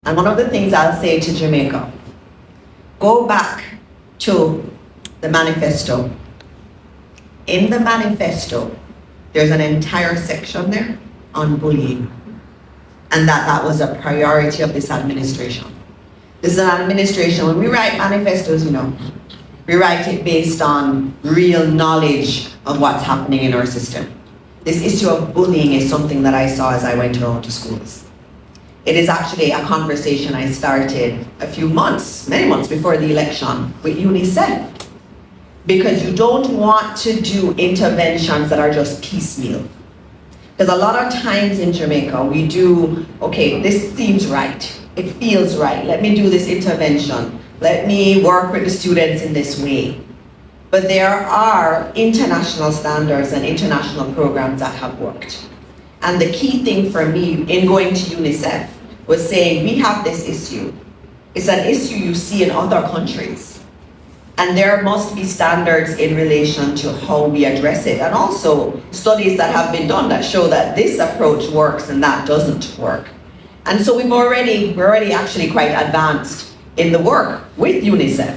And one of the things I'll say to Jamaica, go back to the manifesto. In the manifesto, there's an entire section there on bullying, and that was a priority of this administration. This is an administration, when we write manifestos, we write it based on real knowledge of what's happening in our system. This issue of bullying is something that I saw as I went around to schools. It is actually a conversation I started many months before the election with UNICEF. Because you don't want to do interventions that are just piecemeal. Because a lot of times in Jamaica, we do, okay, this seems right. It feels right. Let me do this intervention. Let me work with the students in this way. But there are international standards and international programs that have worked. And the key thing for me in going to UNICEF was saying, we have this issue. It's an issue you see in other countries. And there must be standards in relation to how we address it. And also studies that have been done that show that this approach works and that doesn't work. And so we're already actually quite advanced in the work with UNICEF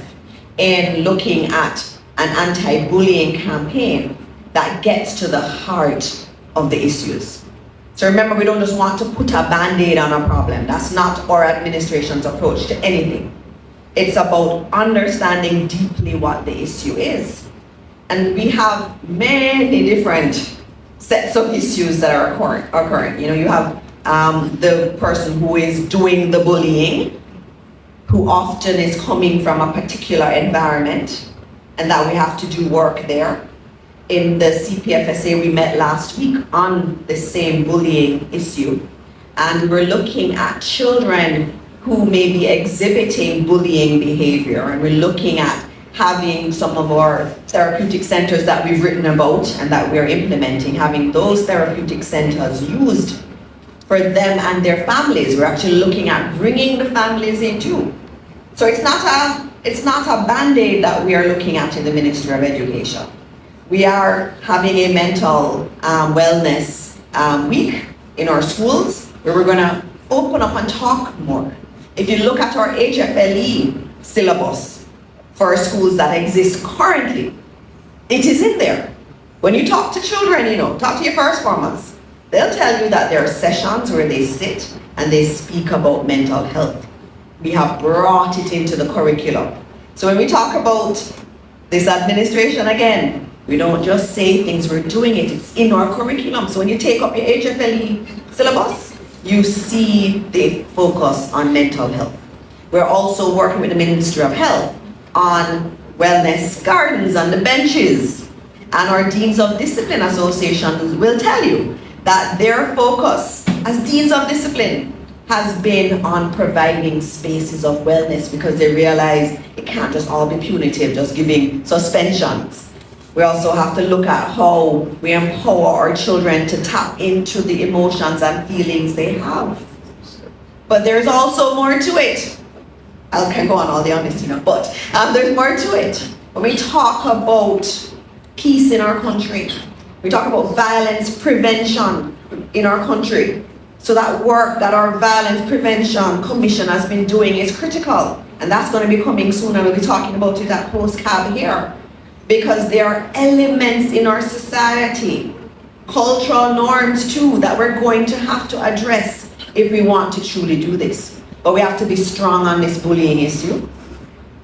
in looking at an anti-bullying campaign that gets to the heart of the issues. So remember, we don't just want to put a band-aid on a problem. That's not our administration's approach to anything. It's about understanding deeply what the issue is. And we have many different sets of issues that are occurring. You have the person who is doing the bullying, who often is coming from a particular environment, and that we have to do work there. In the CPFSA, we met last week on the same bullying issue, and we're looking at children who may be exhibiting bullying behavior, and we're looking at having some of our therapeutic centers that we've written about and that we're implementing, having those therapeutic centers used for them and their families. We're actually looking at bringing the families in too. So it's not a band-aid that we are looking at in the Ministry of Education. We are having a mental wellness week in our schools where we're going to open up and talk more. If you look at our HFLE syllabus for schools that exist currently, it is in there. When you talk to children, talk to your first formers, they'll tell you that there are sessions where they sit and they speak about mental health. We have brought it into the curriculum. So when we talk about this administration again, we don't just say things, we're doing it. It's in our curriculum. So when you take up your HFLE syllabus, you see the focus on mental health. We're also working with the Ministry of Health on wellness gardens on the benches. And our Deans of Discipline Associations will tell you that their focus as Deans of Discipline has been on providing spaces of wellness, because they realize it can't just all be punitive, just giving suspensions. We also have to look at how we empower our children to tap into the emotions and feelings they have. But there's also more to it. I can go on all day on this, but there's more to it. When we talk about peace in our country, we talk about violence prevention in our country. So that work that our Violence Prevention Commission has been doing is critical. And that's going to be coming soon, and we'll be talking about it at post-cab here. Because there are elements in our society, cultural norms too, that we're going to have to address if we want to truly do this. But we have to be strong on this bullying issue.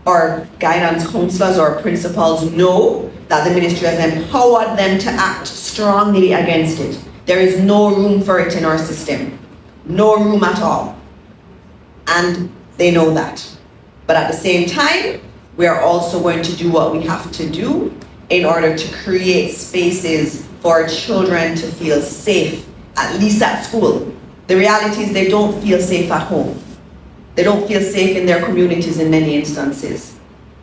Our guidance counselors or principals know that the ministry has empowered them to act strongly against it. There is no room for it in our system. No room at all. And they know that. But at the same time, we are also going to do what we have to do in order to create spaces for children to feel safe, at least at school. The reality is they don't feel safe at home. They don't feel safe in their communities in many instances.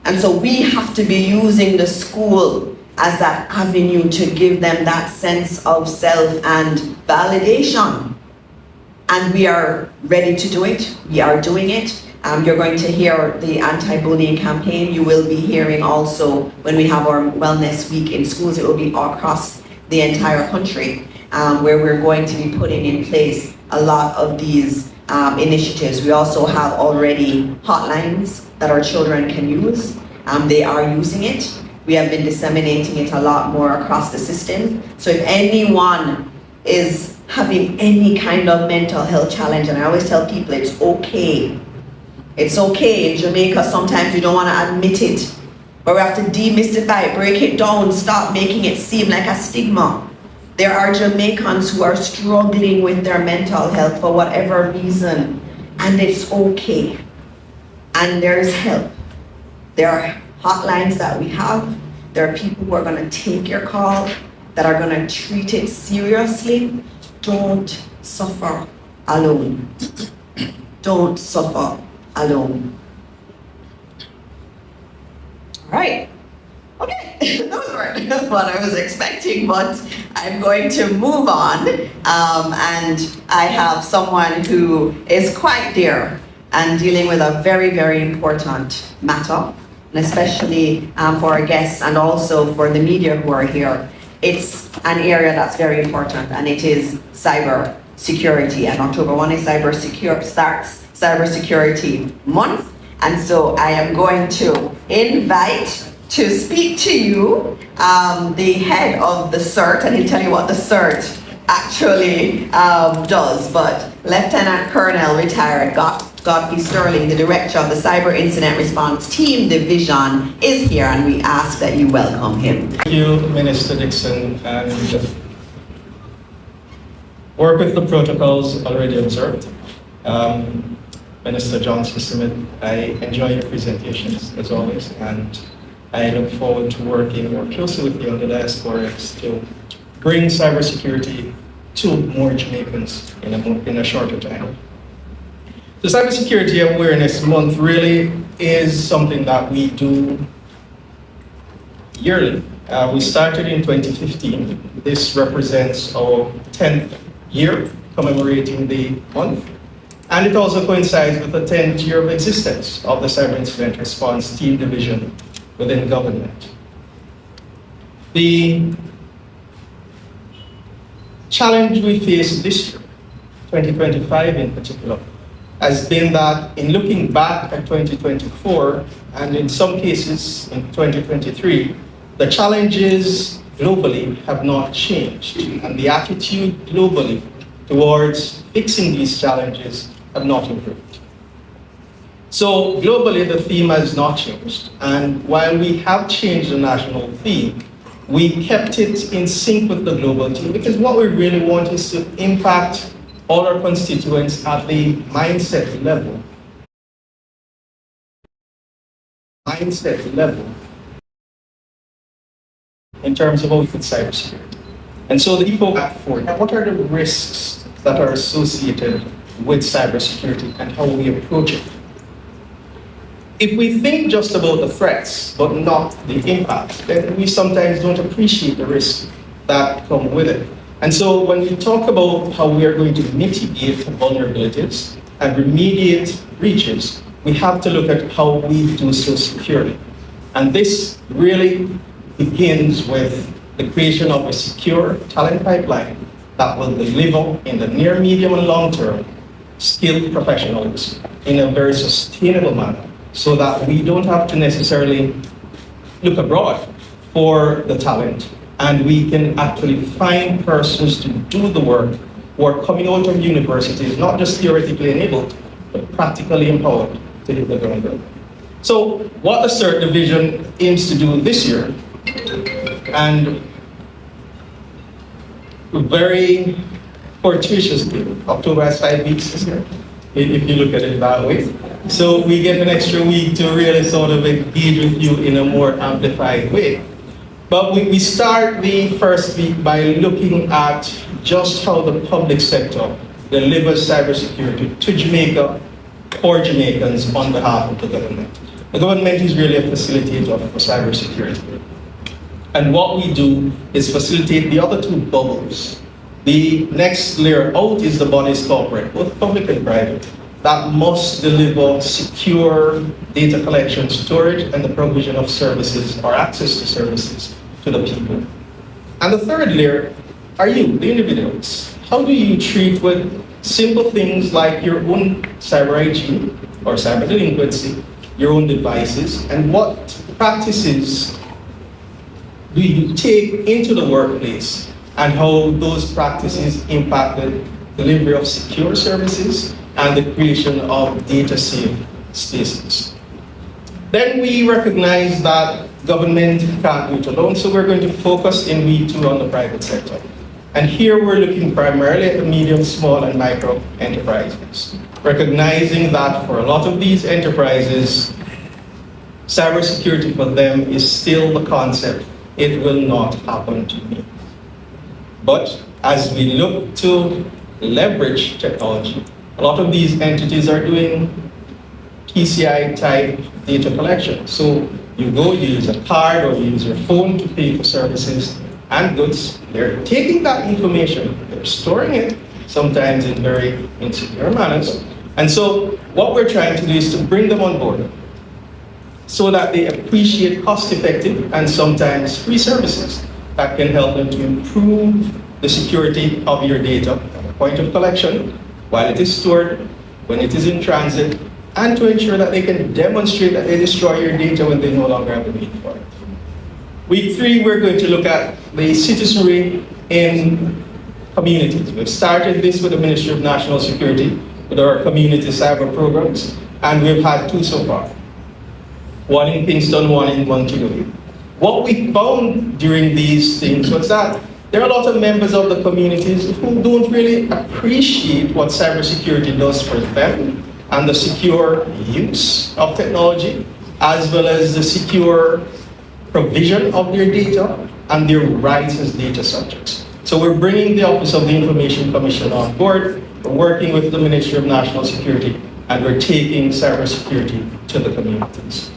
And so we have to be using the school as that avenue to give them that sense of self and validation. And we are ready to do it. We are doing it. You're going to hear the anti-bullying campaign. You will be hearing also when we have our wellness week in schools. It will be across the entire country, where we're going to be putting in place a lot of these initiatives. We also have already hotlines that our children can use. They are using it. We have been disseminating it a lot more across the system. So if anyone is having any kind of mental health challenge, and I always tell people it's okay. It's okay. In Jamaica, sometimes you don't want to admit it, but we have to demystify it, break it down, stop making it seem like a stigma. There are Jamaicans who are struggling with their mental health for whatever reason, and it's okay. And there's help. There are hotlines that we have. There are people who are going to take your call, that are going to treat it seriously. Don't suffer alone. Don't suffer alone. All right. Okay, those weren't what I was expecting, but I'm going to move on. And I have someone who is quite dear and dealing with a very, very important matter, and especially for our guests and also for the media who are here. It's an area that's very important, and it is cyber security. And October 1 is starts Cybersecurity Month. And so I am going to invite to speak to you the head of the CERT, and he'll tell you what the CERT actually does. But Lieutenant Colonel retired Godfrey Sterling, the director of the Cyber Incident Response Team Division, is here, and we ask that you welcome him. Thank you, Minister Dixon, and work with the protocols already observed. Minister Johnson Smith, I enjoy your presentations as always, and I look forward to working more closely with you on the diaspora to bring cybersecurity to more Jamaicans in a shorter time. The Cybersecurity Awareness Month really is something that we do yearly. We started in 2015. This represents our 10th year commemorating the month. And it also coincides with the 10th year of existence of the Cyber Incident Response Team Division within government. The challenge we face this year, 2025 in particular, has been that in looking back at 2024, and in some cases in 2023, the challenges globally have not changed, and the attitude globally towards fixing these challenges have not improved. So globally, the theme has not changed, and while we have changed the national theme, we kept it in sync with the global theme, because what we really want is to impact all our constituents at the mindset level. In terms of how we fit cybersecurity. And so the people back forward, what are the risks that are associated with cybersecurity and how we approach it? If we think just about the threats, but not the impact, then we sometimes don't appreciate the risks that come with it. And so when we talk about how we are going to mitigate vulnerabilities and remediate breaches, we have to look at how we do so securely. And this really begins with the creation of a secure talent pipeline that will deliver in the near, medium, and long term skilled professionals in a very sustainable manner, so that we don't have to necessarily look abroad for the talent, and we can actually find persons to do the work who are coming out of universities, not just theoretically enabled, but practically empowered to hit the ground running. So what the CERT division aims to do this year, and very fortuitously, October has 5 weeks this year, if you look at it that way. So we get an extra week to really sort of engage with you in a more amplified way. But we start the first week by looking at just how the public sector delivers cybersecurity to Jamaica for Jamaicans on behalf of the government. The government is really a facilitator for cybersecurity. And what we do is facilitate the other two bubbles. The next layer out is the bodies corporate, both public and private, that must deliver secure data collection, storage, and the provision of services or access to services to the people. And the third layer are you, the individuals. How do you treat with simple things like your own cyber hygiene or cyber delinquency, your own devices, and what practices do you take into the workplace and how those practices impact the delivery of secure services and the creation of data-safe spaces. Then we recognize that government can't do it alone, so we're going to focus in week 2 on the private sector. And here we're looking primarily at the medium, small, and micro enterprises, recognizing that for a lot of these enterprises, cybersecurity for them is still the concept, it will not happen to me. But as we look to leverage technology, a lot of these entities are doing PCI type data collection. So you go, you use a card or you use your phone to pay for services and goods. They're taking that information, they're storing it, sometimes in very insecure manners. And so what we're trying to do is to bring them on board so that they appreciate cost-effective and sometimes free services that can help them to improve the security of your data at the point of collection, while it is stored, when it is in transit, and to ensure that they can demonstrate that they destroy your data when they no longer have a need for it. Week 3, we're going to look at the citizenry in communities. We've started this with the Ministry of National Security, with our community cyber programs, and we've had 2 so far. One in Kingston, one in Montego. What we found during these things was that there are a lot of members of the communities who don't really appreciate what cybersecurity does for them and the secure use of technology, as well as the secure provision of their data and their rights as data subjects. So we're bringing the Office of the Information Commission on board, we're working with the Ministry of National Security, and we're taking cybersecurity to the communities.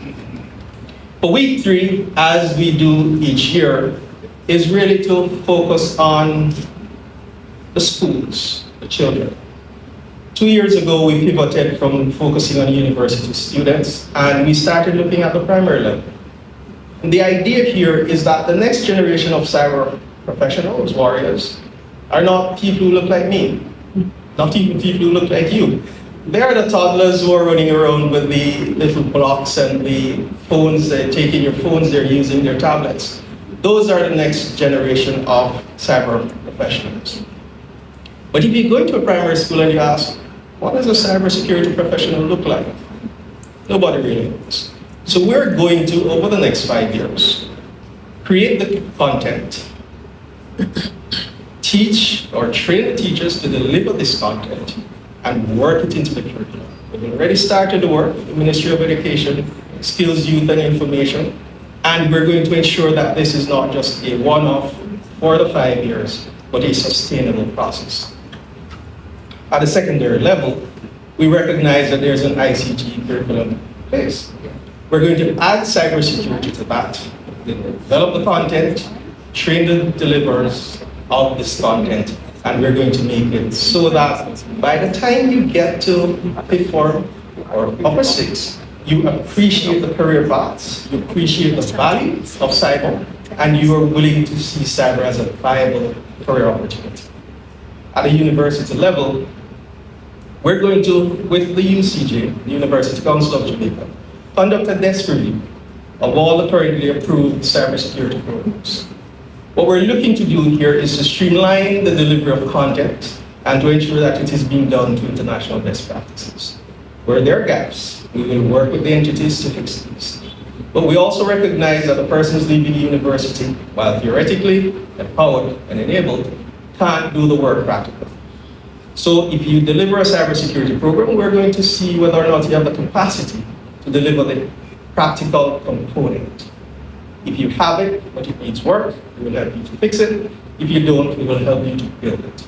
For week 3, as we do each year, is really to focus on the schools, the children. 2 years ago, we pivoted from focusing on university students, and we started looking at the primary level. And the idea here is that the next generation of cyber professionals, warriors, are not people who look like me, not even people who look like you. They are the toddlers who are running around with the little blocks and the phones, they're taking your phones, they're using their tablets. Those are the next generation of cyber professionals. But if you go into a primary school and you ask, what does a cybersecurity professional look like? Nobody really knows. So we're going to, over the next 5 years, create the content, teach or train the teachers to deliver this content, and work it into the curriculum. We've already started the work with the Ministry of Education, Skills, Youth and Information, and we're going to ensure that this is not just a one-off for the 5 years, but a sustainable process. At the secondary level, we recognize that there's an ICT curriculum in place. We're going to add cybersecurity to that. Develop the content, train the deliverers of this content, and we're going to make it so that by the time you get to Fifth Form or Upper 6, you appreciate the career paths, you appreciate the value of cyber, and you are willing to see cyber as a viable career opportunity. At the university level, we're going to, with the UCJ, the University Council of Jamaica, conduct a desk review of all the currently approved cybersecurity programs. What we're looking to do here is to streamline the delivery of content and to ensure that it is being done to international best practices. Where there are gaps, we will work with the entities to fix these. But we also recognize that the persons leaving university, while theoretically empowered and enabled, can't do the work practically. So if you deliver a cybersecurity program, we're going to see whether or not you have the capacity to deliver the practical component. If you have it, but it needs work, we will help you to fix it. If you don't, we will help you to build it.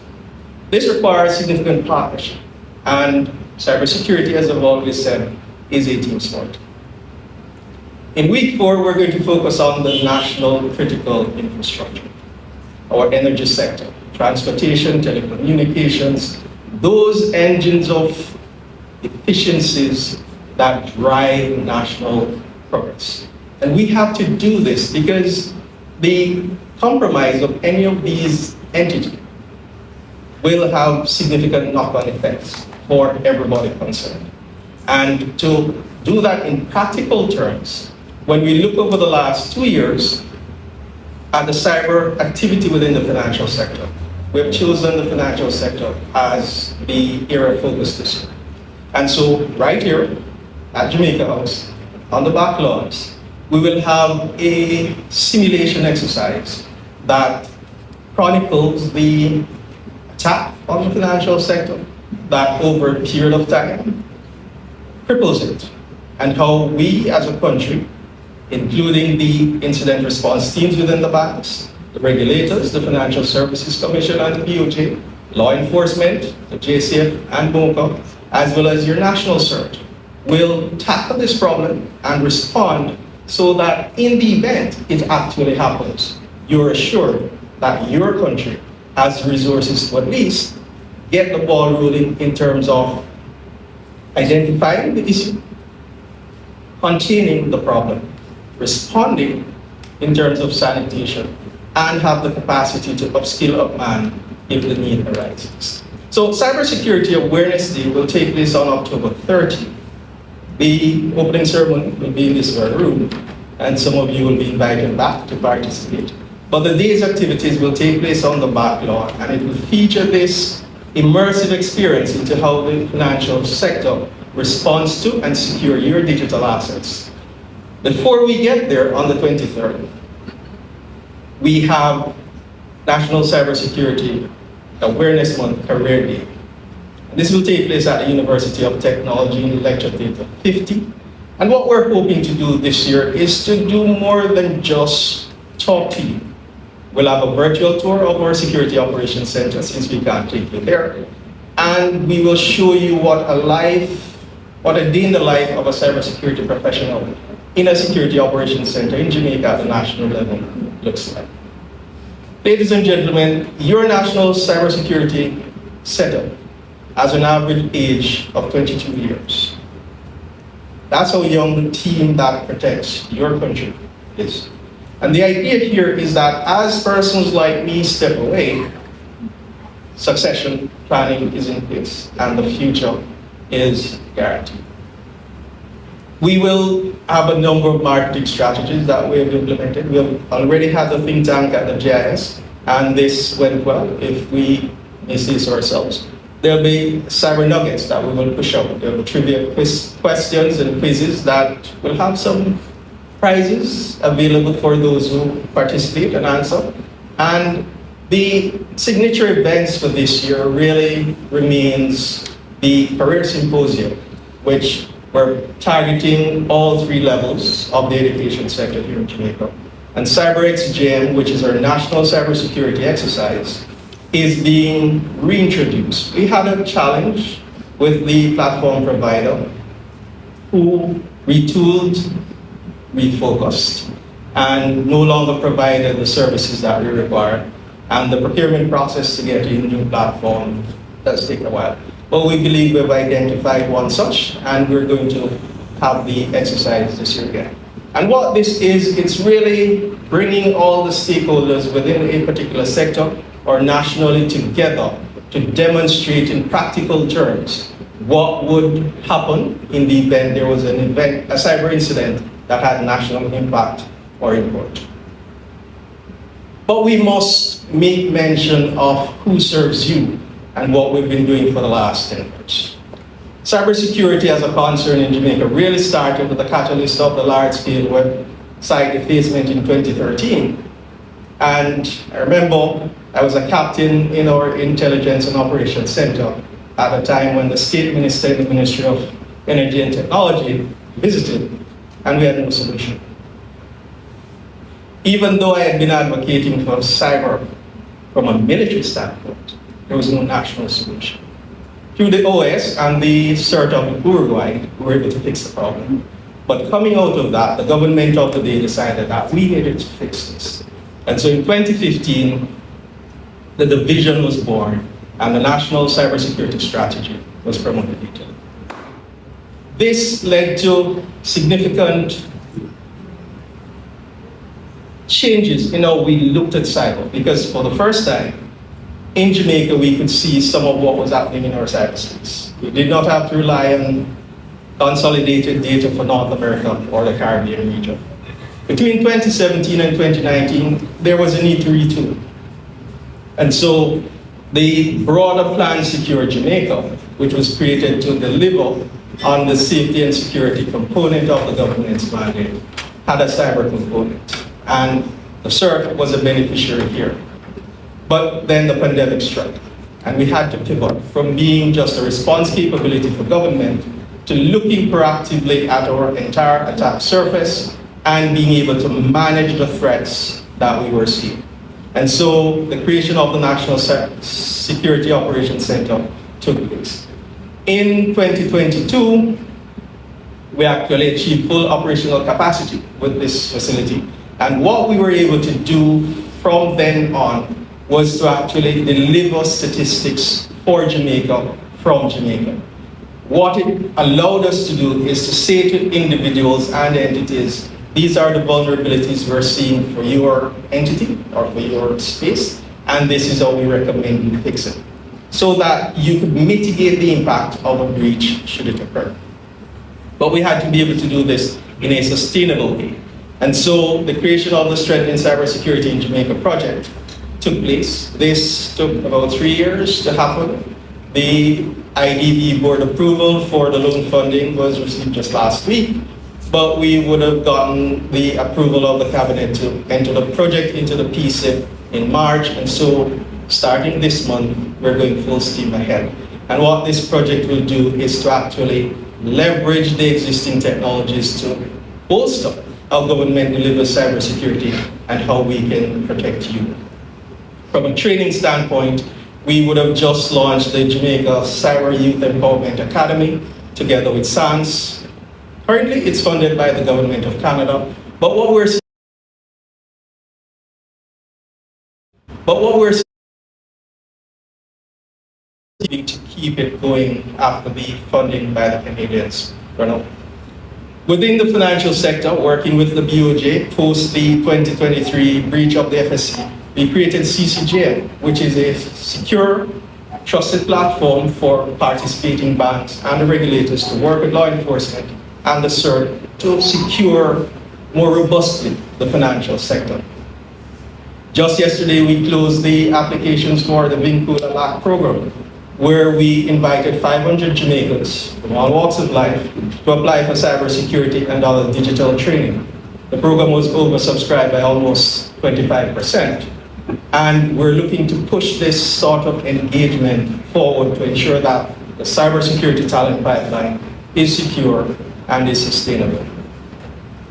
This requires significant partnership, and cybersecurity, as I've always said, is a team sport. In week 4, we're going to focus on the national critical infrastructure, our energy sector, transportation, telecommunications, those engines of efficiencies that drive national progress. And we have to do this because the compromise of any of these entities will have significant knock-on effects for everybody concerned. And to do that in practical terms, when we look over the last 2 years at the cyber activity within the financial sector, we have chosen the financial sector as the area of focus this year. And so right here at Jamaica House, on the back lawns, we will have a simulation exercise that chronicles the attack on the financial sector that over a period of time cripples it, and how we as a country, including the incident response teams within the banks, the regulators, the Financial Services Commission and the DOJ, law enforcement, the JCF and MOCA, as well as your national CERT, will tackle this problem and respond so that in the event it actually happens, you're assured that your country has the resources to at least get the ball rolling in terms of identifying the issue, containing the problem, responding in terms of sanitation, and have the capacity to upskill up man if the need arises. So Cybersecurity Awareness Day will take place on October 30. The opening ceremony will be in this very room, and some of you will be invited back to participate. But the day's activities will take place on the back lawn, and it will feature this immersive experience into how the financial sector responds to and secure your digital assets. Before we get there on the 23rd, we have National Cybersecurity Awareness Month Career Day. This will take place at the University of Technology in Lecture Theatre 50. And what we're hoping to do this year is to do more than just talk to you. We'll have a virtual tour of our Security Operations Center since we can't take you there. And we will show you what a day in the life of a cybersecurity professional in a Security Operations Center in Jamaica at the national level looks like. Ladies and gentlemen, your national cybersecurity setup has an average age of 22 years. That's how young the team that protects your country is. And the idea here is that as persons like me step away, succession planning is in place and the future is guaranteed. We will have a number of marketing strategies that we have implemented. We have already had a think tank at the GIS, and this went well, if we may say so ourselves. There'll be cyber nuggets that we will push out. There will be trivia questions and quizzes that will have some prizes available for those who participate and answer. And the signature events for this year really remains the Career Symposium, which we're targeting all 3 levels of the education sector here in Jamaica. And CyberXGM, which is our national cybersecurity exercise, is being reintroduced. We had a challenge with the platform provider who retooled, refocused, and no longer provided the services that we require. And the procurement process to get a new platform does take a while. But we believe we've identified one such, and we're going to have the exercise this year again. And what this is, it's really bringing all the stakeholders within a particular sector or nationally together to demonstrate in practical terms what would happen in the event there was a cyber incident that had national impact or import. But we must make mention of who serves you and what we've been doing for the last 10 years. Cybersecurity as a concern in Jamaica really started with the catalyst of the large-scale website defacement in 2013. And I remember I was a captain in our Intelligence and Operations Center at the time when the State Minister in the Ministry of Energy and Technology visited, and we had no solution. Even though I had been advocating for cyber from a military standpoint, there was no national solution. Through the OS and the CERT of Uruguay, we were able to fix the problem. But coming out of that, the government of the day decided that we needed to fix this. And so in 2015, the division was born, and the National Cybersecurity Strategy was promulgated. This led to significant changes in how we looked at cyber, because for the first time, in Jamaica, we could see some of what was happening in our cyberspace. We did not have to rely on consolidated data for North America or the Caribbean region. Between 2017 and 2019, there was a need to retool. And so the broader Plan Secure Jamaica, which was created to deliver on the safety and security component of the government's mandate, had a cyber component. And the CERT was a beneficiary here. But then the pandemic struck, and we had to pivot from being just a response capability for government to looking proactively at our entire attack surface and being able to manage the threats that we were seeing. And so the creation of the National Security Operations Center took place. In 2022, we actually achieved full operational capacity with this facility. And what we were able to do from then on was to actually deliver statistics for Jamaica from Jamaica. What it allowed us to do is to say to individuals and entities, these are the vulnerabilities we're seeing for your entity or for your space, and this is how we recommend you fix it, so that you could mitigate the impact of a breach should it occur. But we had to be able to do this in a sustainable way. And so the creation of the Strengthening Cybersecurity in Jamaica project took place. This took about 3 years to happen. The IDB board approval for the loan funding was received just last week, but we would have gotten the approval of the cabinet to enter the project into the PSIP in March, and so starting this month, we're going full steam ahead. And what this project will do is to actually leverage the existing technologies to bolster how government delivers cybersecurity and how we can protect you. From a training standpoint, we would have just launched the Jamaica Cyber Youth Empowerment Academy together with SANS. Currently, it's funded by the Government of Canada, but what we're seeing to keep it going after the funding by the Canadians run out. Within the financial sector, working with the BOJ, post the 2023 breach of the FSC, we created CCJM, which is a secure, trusted platform for participating banks and the regulators to work with law enforcement and the CERT to secure more robustly the financial sector. Just yesterday, we closed the applications for the Vincula LAC program, where we invited 500 Jamaicans from all walks of life to apply for cybersecurity and other digital training. The program was oversubscribed by almost 25%. And we're looking to push this sort of engagement forward to ensure that the cybersecurity talent pipeline is secure and is sustainable.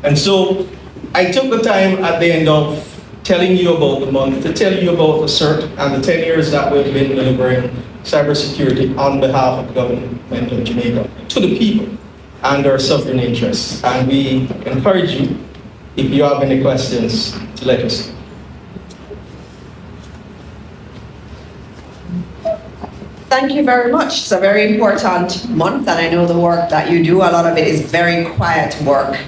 And so I took the time at the end of telling you about the month to tell you about the CERT and the 10 years that we've been delivering cybersecurity on behalf of the government of Jamaica to the people and their sovereign interests. And we encourage you, if you have any questions, to let us know. Thank you very much. It's a very important month, and I know the work that you do, a lot of it is very quiet work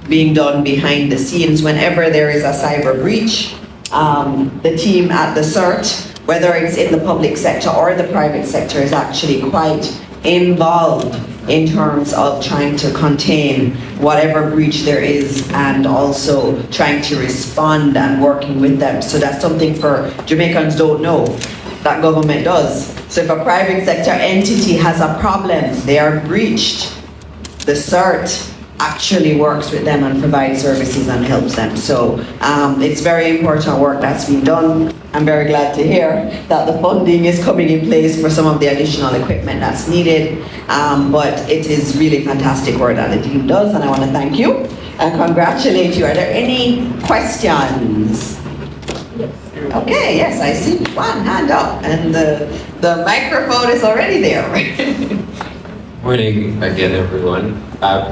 being done behind the scenes. Whenever there is a cyber breach, the team at the CERT, whether it's in the public sector or the private sector, is actually quite involved in terms of trying to contain whatever breach there is and also trying to respond and working with them. So that's something for Jamaicans don't know that government does. So if a private sector entity has a problem, they are breached, the CERT actually works with them and provides services and helps them. So it's very important work that's been done. I'm very glad to hear that the funding is coming in place for some of the additional equipment that's needed. But it is really fantastic work that the team does, and I want to thank you and congratulate you. Are there any questions? Okay, yes, I see one hand up, and the microphone is already there. Morning again, everyone.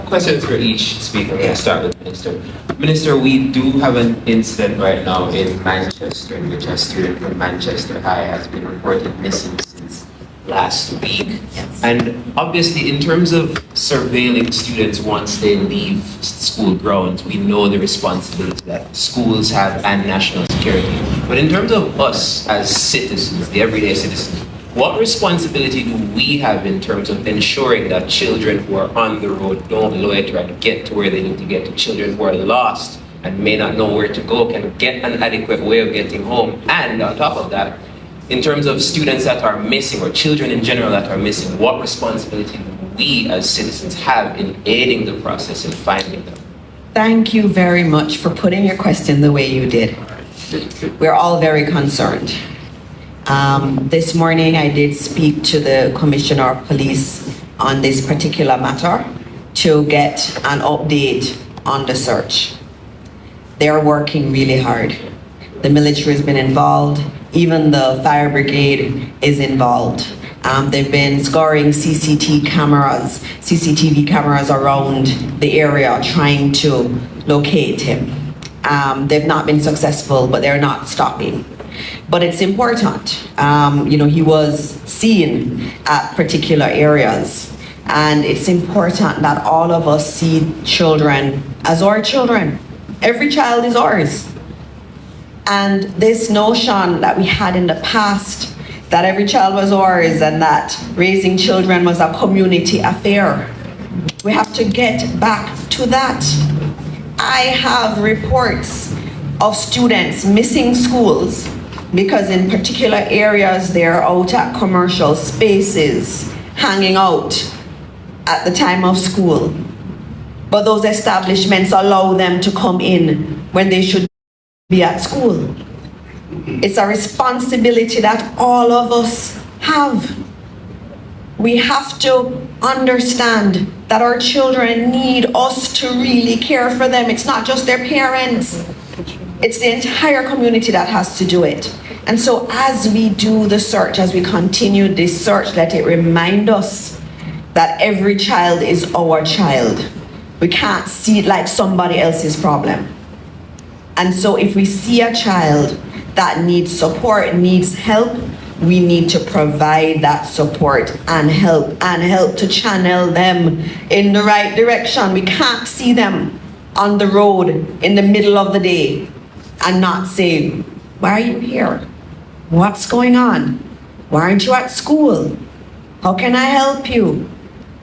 Questions for each speaker. We'll start with Minister. Minister, we do have an incident right now in Manchester, in which a student from Manchester High has been reported missing since last week. Yes. And obviously, in terms of surveilling students once they leave school grounds, we know the responsibility that schools have and national security. But in terms of us as citizens, the everyday citizens, what responsibility do we have in terms of ensuring that children who are on the road don't loiter and get to where they need to get to? Children who are lost and may not know where to go can get an adequate way of getting home. And on top of that, in terms of students that are missing or children in general that are missing, what responsibility do we as citizens have in aiding the process in finding them? Thank you very much for putting your question the way you did. We're all very concerned. This morning I did speak to the Commissioner of Police on this particular matter to get an update on the search. They're working really hard. The military has been involved. Even the fire brigade is involved. They've been scoring CCTV cameras around the area trying to locate him. They've not been successful, but they're not stopping. But it's important. He was seen at particular areas. And it's important that all of us see children as our children. Every child is ours. And this notion that we had in the past that every child was ours and that raising children was a community affair, we have to get back to that. I have reports of students missing schools because in particular areas they're out at commercial spaces, hanging out at the time of school. But those establishments allow them to come in when they should be at school. It's a responsibility that all of us have. We have to understand that our children need us to really care for them. It's not just their parents. It's the entire community that has to do it. And so as we do the search, as we continue this search, let it remind us that every child is our child. We can't see it like somebody else's problem. And so if we see a child that needs support, needs help, we need to provide that support and help to channel them in the right direction. We can't see them on the road in the middle of the day and not say, why are you here? What's going on? Why aren't you at school? How can I help you?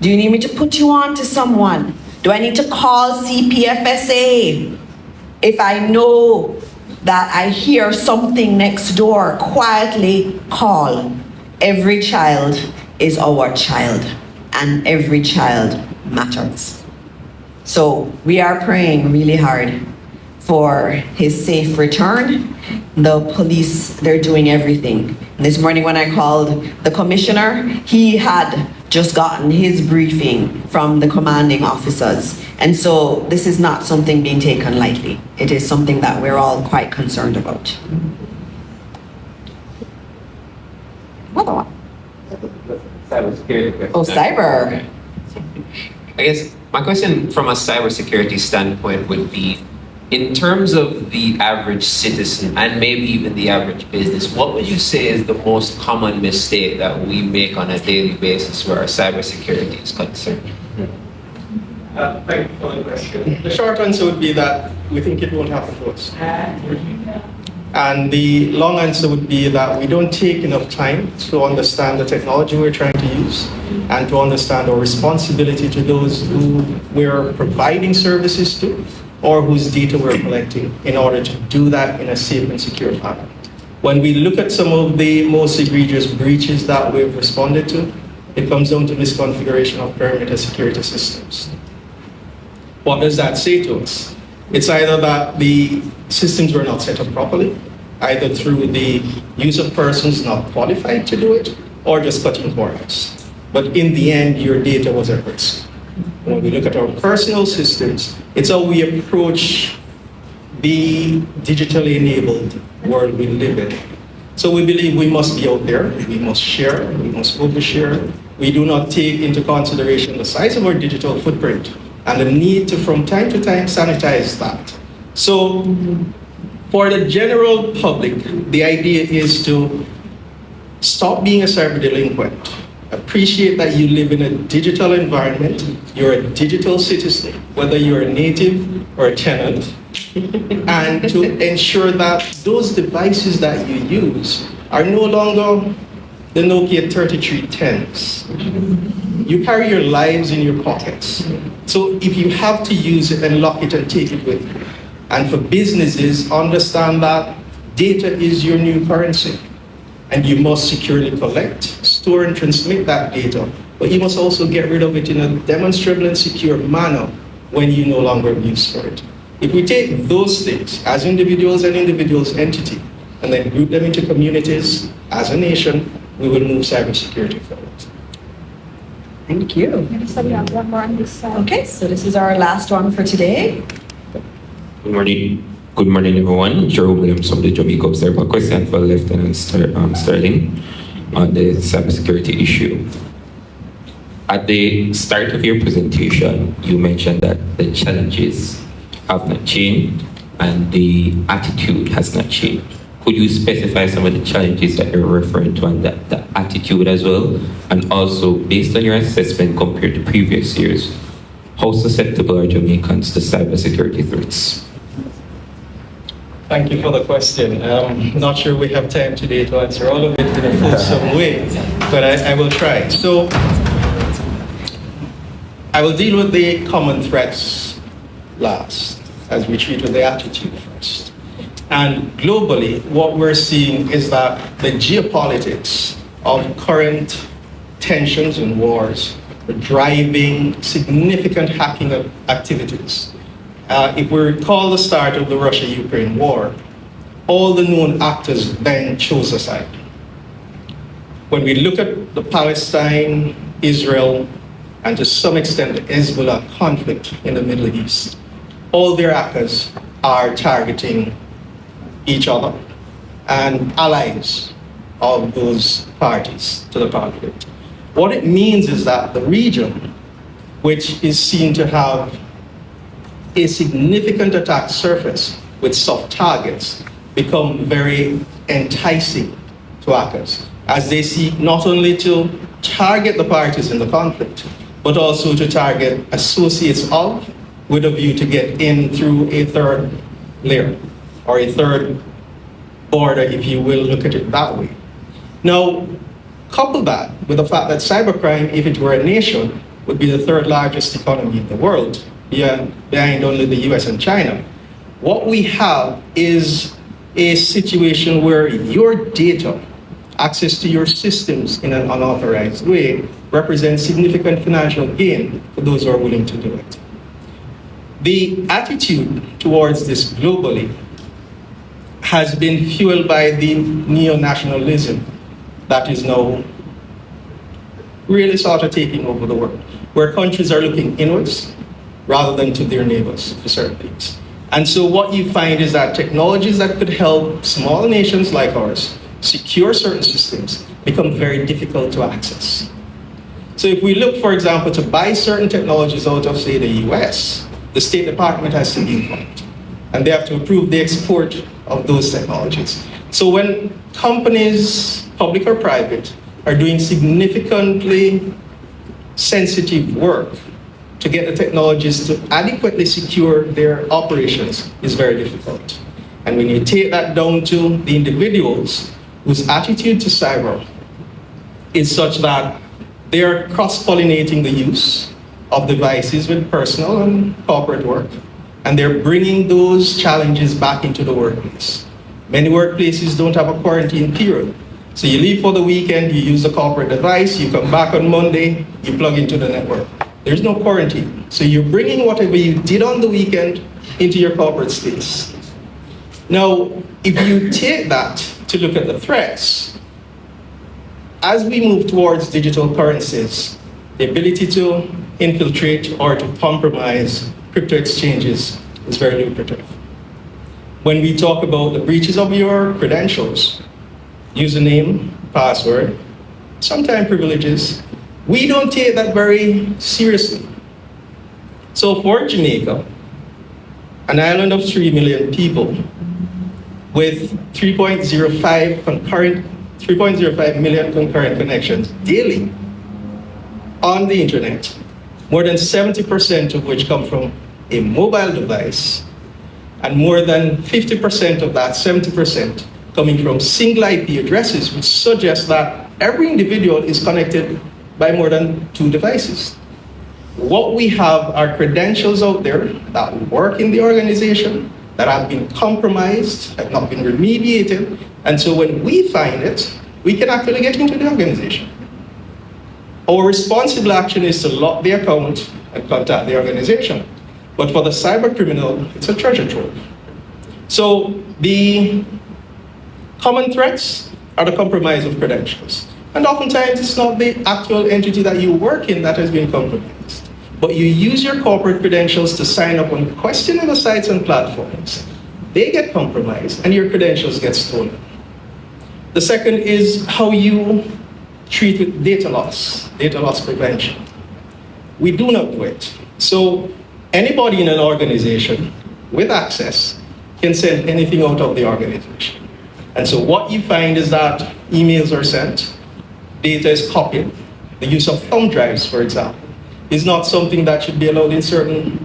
Do you need me to put you on to someone? Do I need to call CPFSA? If I know that I hear something next door, quietly call. Every child is our child, and every child matters. So we are praying really hard for his safe return. The police, they're doing everything. This morning when I called the commissioner, he had just gotten his briefing from the commanding officers. And so this is not something being taken lightly. It is something that we're all quite concerned about. What? Cybersecurity. Oh, cyber. Okay. I guess my question from a cybersecurity standpoint would be, in terms of the average citizen and maybe even the average business, what would you say is the most common mistake that we make on a daily basis where our cybersecurity is concerned? Thank you for the question. The short answer would be that we think it won't happen to us. And the long answer would be that we don't take enough time to understand the technology we're trying to use and to understand our responsibility to those who we're providing services to or whose data we're collecting in order to do that in a safe and secure manner. When we look at some of the most egregious breaches that we've responded to, it comes down to misconfiguration of perimeter security systems. What does that say to us? It's either that the systems were not set up properly, either through the use of persons not qualified to do it, or just cutting corners. But in the end, your data was at risk. When we look at our personal systems, it's how we approach the digitally enabled world we live in. So we believe we must be out there, we must share, we must overshare. We do not take into consideration the size of our digital footprint and the need to, from time to time, sanitize that. So for the general public, the idea is to Stop being a cyber delinquent. Appreciate that you live in a digital environment. You're a digital citizen, whether you're a native or a tenant, and to ensure that those devices that you use are no longer the Nokia 3310s. You carry your lives in your pockets. So if you have to use it, then lock it and take it with you. And for businesses, understand that data is your new currency. And you must securely collect, store, and transmit that data. But you must also get rid of it in a demonstrable and secure manner when you no longer have use for it. If we take those things as individuals and individuals entity, and then group them into communities as a nation, we will move cybersecurity forward. Thank you. Melissa, we have one more on this side. Okay, so this is our last one for today. Good morning. Good morning, everyone. Jerome Williams from the Jamaica Observer. Question for Lieutenant Sterling on the cybersecurity issue. At the start of your presentation, you mentioned that the challenges have not changed and the attitude has not changed. Could you specify some of the challenges that you're referring to and the attitude as well? And also, based on your assessment compared to previous years, how susceptible are Jamaicans to cybersecurity threats? Thank you for the question. I'm not sure we have time today to answer all of it in a fulsome way, but I will try. So I will deal with the common threats last, as we treat with the attitude first. And globally, what we're seeing is that the geopolitics of current tensions and wars are driving significant hacking activities. If we recall the start of the Russia-Ukraine war, all the known actors then chose a side. When we look at the Palestine, Israel, and to some extent the Hezbollah conflict in the Middle East, all their actors are targeting each other and allies of those parties to the conflict. What it means is that the region, which is seen to have a significant attack surface with soft targets, become very enticing to hackers, as they seek not only to target the parties in the conflict, but also to target associates of, with a view to get in through a third layer, or a third border, if you will look at it that way. Now, couple that with the fact that cybercrime, if it were a nation, would be the third largest economy in the world, behind only the US and China. What we have is a situation where your data, access to your systems in an unauthorized way, represents significant financial gain for those who are willing to do it. The attitude towards this globally has been fueled by the neo-nationalism that is now really sort of taking over the world, where countries are looking inwards rather than to their neighbors for certain things. And so what you find is that technologies that could help small nations like ours secure certain systems become very difficult to access. So if we look, for example, to buy certain technologies out of, say, the US, the State Department has to be involved, and they have to approve the export of those technologies. So when companies, public or private, are doing significantly sensitive work to get the technologies to adequately secure their operations is very difficult. And when you take that down to the individuals whose attitude to cyber is such that they are cross-pollinating the use of devices with personal and corporate work, and they're bringing those challenges back into the workplace. Many workplaces don't have a quarantine period. So you leave for the weekend, you use the corporate device, you come back on Monday, you plug into the network. There's no quarantine. So you're bringing whatever you did on the weekend into your corporate space. Now, if you take that to look at the threats, as we move towards digital currencies, the ability to infiltrate or to compromise crypto exchanges is very lucrative. When we talk about the breaches of your credentials, username, password, sometimes privileges, we don't take that very seriously. So for Jamaica, an island of 3 million people with 3.05 concurrent 3.05 million concurrent connections daily on the internet, more than 70% of which come from a mobile device, and more than 50% of that, 70%, coming from single IP addresses, which suggests that every individual is connected by more than 2 devices. What we have are credentials out there that work in the organization, that have been compromised, have not been remediated, and so when we find it, we can actually get into the organization. Our responsible action is to lock the account and contact the organization. But for the cyber criminal, it's a treasure trove. So the common threats are the compromise of credentials. And oftentimes it's not the actual entity that you work in that has been compromised. But you use your corporate credentials to sign up on questionable sites and platforms. They get compromised and your credentials get stolen. The second is how you treat with data loss prevention. We do not do it. So anybody in an organization with access can send anything out of the organization. And so what you find is that emails are sent, data is copied. The use of thumb drives, for example, is not something that should be allowed in certain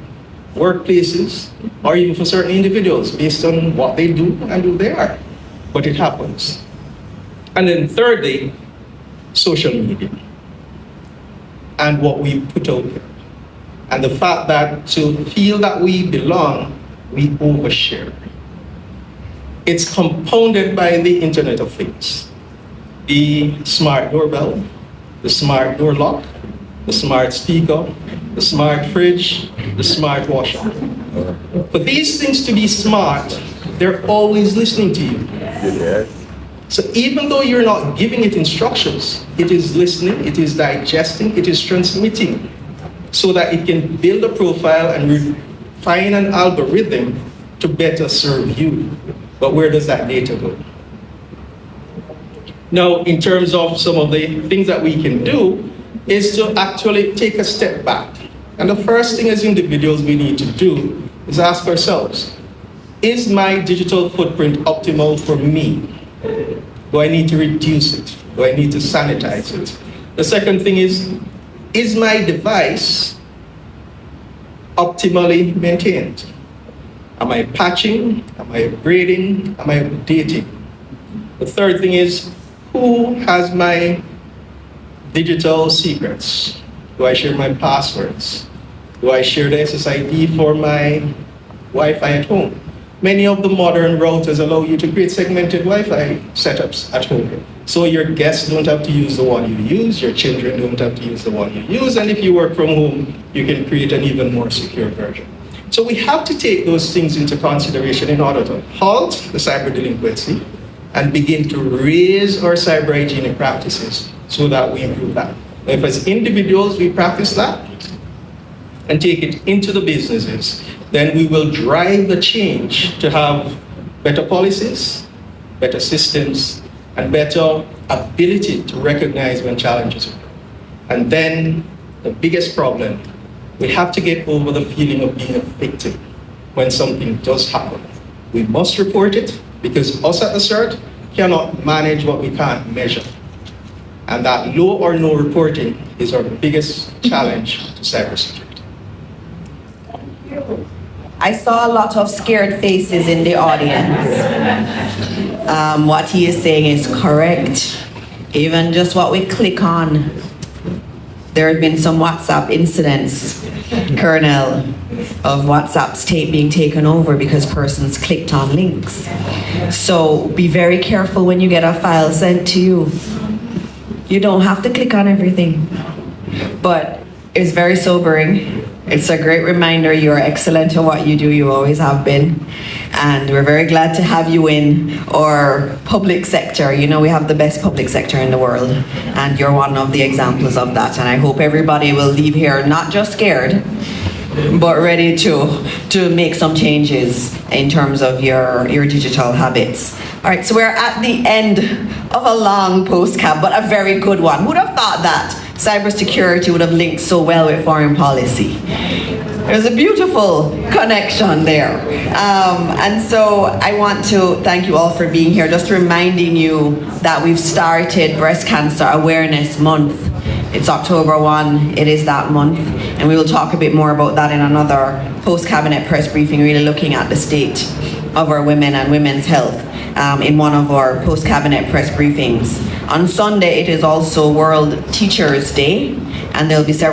workplaces or even for certain individuals based on what they do and who they are. But it happens. And then thirdly, social media and what we put out there. And the fact that to feel that we belong, we overshare. It's compounded by the Internet of Things. The smart doorbell, the smart door lock, the smart speaker, the smart fridge, the smart washer. For these things to be smart, they're always listening to you. So even though you're not giving it instructions, it is listening, it is digesting, it is transmitting so that it can build a profile and refine an algorithm to better serve you. But where does that data go? Now, in terms of some of the things that we can do is to actually take a step back. And the first thing as individuals we need to do is ask ourselves, is my digital footprint optimal for me? Do I need to reduce it? Do I need to sanitize it? The second thing is my device optimally maintained? Am I patching? Am I upgrading? Am I updating? The third thing is, who has my digital secrets? Do I share my passwords? Do I share the SSID for my Wi-Fi at home? Many of the modern routers allow you to create segmented Wi-Fi setups at home. So your guests don't have to use the one you use, your children don't have to use the one you use, and if you work from home, you can create an even more secure version. So we have to take those things into consideration in order to halt the cyber delinquency and begin to raise our cyber hygienic practices so that we improve that. If as individuals we practice that and take it into the businesses, then we will drive the change to have better policies, better systems, and better ability to recognize when challenges occur. And then the biggest problem, we have to get over the feeling of being a victim when something does happen. We must report it because us at the CERT cannot manage what we can't measure. And that low or no reporting is our biggest challenge to cybersecurity. I saw a lot of scared faces in the audience. What he is saying is correct. Even just what we click on. There have been some WhatsApp incidents, Colonel, of WhatsApps being taken over because persons clicked on links. So be very careful when you get a file sent to you. You don't have to click on everything. But it's very sobering. It's a great reminder you're excellent at what you do, you always have been. And we're very glad to have you in our public sector. You know, we have the best public sector in the world, and you're one of the examples of that. And I hope everybody will leave here not just scared, but ready to make some changes in terms of your digital habits. All right, so we're at the end of a long postcard, but a very good one. Who'd have thought that cybersecurity would have linked so well with foreign policy? There's a beautiful connection there. And so I want to thank you all for being here, just reminding you that we've started Breast Cancer Awareness Month. It's October 1, it is that month, and we will talk a bit more about that in another post-cabinet press briefing, really looking at the state of our women and women's health in one of our post-cabinet press briefings. On Sunday, it is also World Teachers' Day, and there'll be several